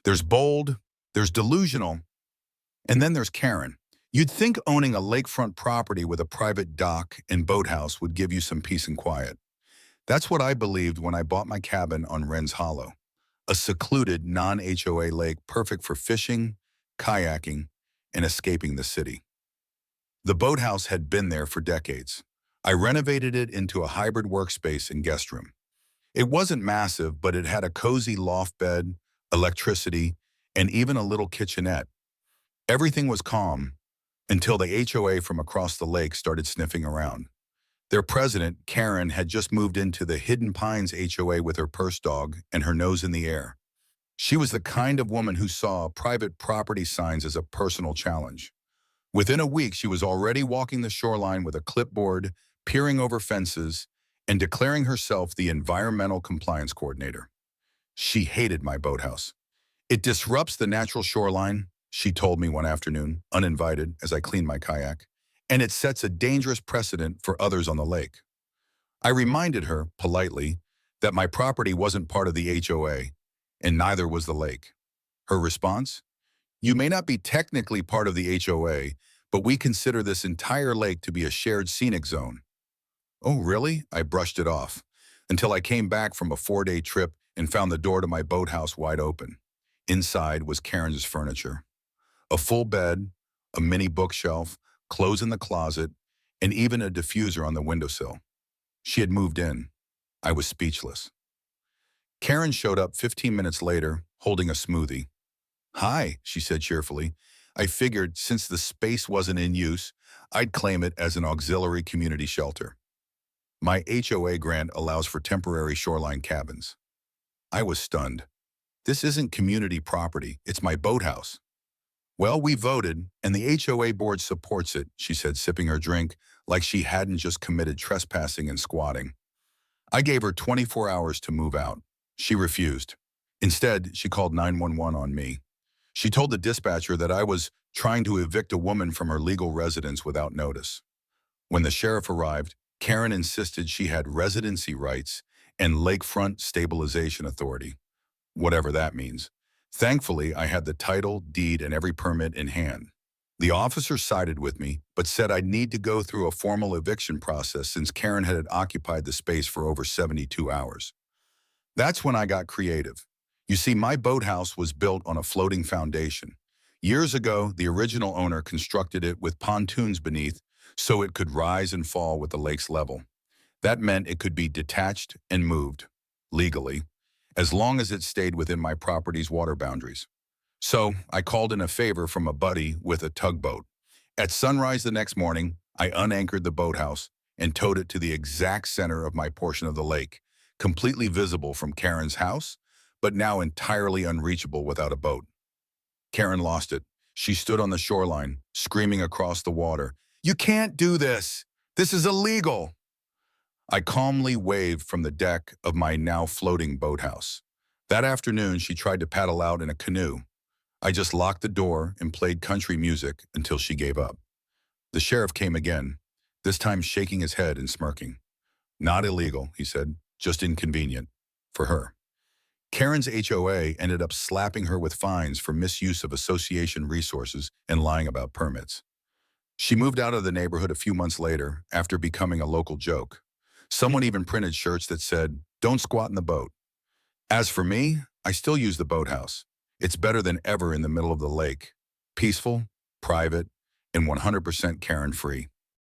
There's bold, there's delusional, and then there's Karen. You'd think owning a lakefront property with a private dock and boathouse would give you some peace and quiet. That's what I believed when I bought my cabin on Wren's Hollow, a secluded non-HOA lake perfect for fishing, kayaking, and escaping the city. The boathouse had been there for decades. I renovated it into a hybrid workspace and guest room. It wasn't massive, but it had a cozy loft bed, electricity, and even a little kitchenette. Everything was calm until the HOA from across the lake started sniffing around. Their president, Karen, had just moved into the Hidden Pines HOA with her purse dog and her nose in the air. She was the kind of woman who saw private property signs as a personal challenge. Within a week, she was already walking the shoreline with a clipboard, peering over fences, and declaring herself the environmental compliance coordinator. She hated my boathouse. It disrupts the natural shoreline, she told me one afternoon, uninvited, as I cleaned my kayak, and it sets a dangerous precedent for others on the lake. I reminded her, politely, that my property wasn't part of the HOA, and neither was the lake. Her response? You may not be technically part of the HOA, but we consider this entire lake to be a shared scenic zone. Oh, really? I brushed it off, until I came back from a 4-day trip and found the door to my boathouse wide open. Inside was Karen's furniture. A full bed, a mini bookshelf, clothes in the closet, and even a diffuser on the windowsill. She had moved in. I was speechless. Karen showed up 15 minutes later, holding a smoothie. Hi, she said cheerfully. I figured since the space wasn't in use, I'd claim it as an auxiliary community shelter. My HOA grant allows for temporary shoreline cabins. I was stunned. This isn't community property, it's my boathouse. Well, we voted, and the HOA board supports it, she said, sipping her drink like she hadn't just committed trespassing and squatting. I gave her 24 hours to move out. She refused. Instead, she called 911 on me. She told the dispatcher that I was trying to evict a woman from her legal residence without notice. When the sheriff arrived, Karen insisted she had residency rights and lakefront stabilization authority, whatever that means. Thankfully, I had the title, deed, and every permit in hand. The officer sided with me, but said I'd need to go through a formal eviction process since Karen had occupied the space for over 72 hours. That's when I got creative. You see, my boathouse was built on a floating foundation. Years ago, the original owner constructed it with pontoons beneath so it could rise and fall with the lake's level. That meant it could be detached and moved, legally, as long as it stayed within my property's water boundaries. So I called in a favor from a buddy with a tugboat. At sunrise the next morning, I unanchored the boathouse and towed it to the exact center of my portion of the lake, completely visible from Karen's house, but now entirely unreachable without a boat. Karen lost it. She stood on the shoreline, screaming across the water, "You can't do this! This is illegal!" I calmly waved from the deck of my now floating boathouse. That afternoon, she tried to paddle out in a canoe. I just locked the door and played country music until she gave up. The sheriff came again, this time shaking his head and smirking. Not illegal, he said, just inconvenient. For her. Karen's HOA ended up slapping her with fines for misuse of association resources and lying about permits. She moved out of the neighborhood a few months later after becoming a local joke. Someone even printed shirts that said, "Don't squat in the boat." As for me, I still use the boathouse. It's better than ever in the middle of the lake. Peaceful, private, and 100% Karen-free.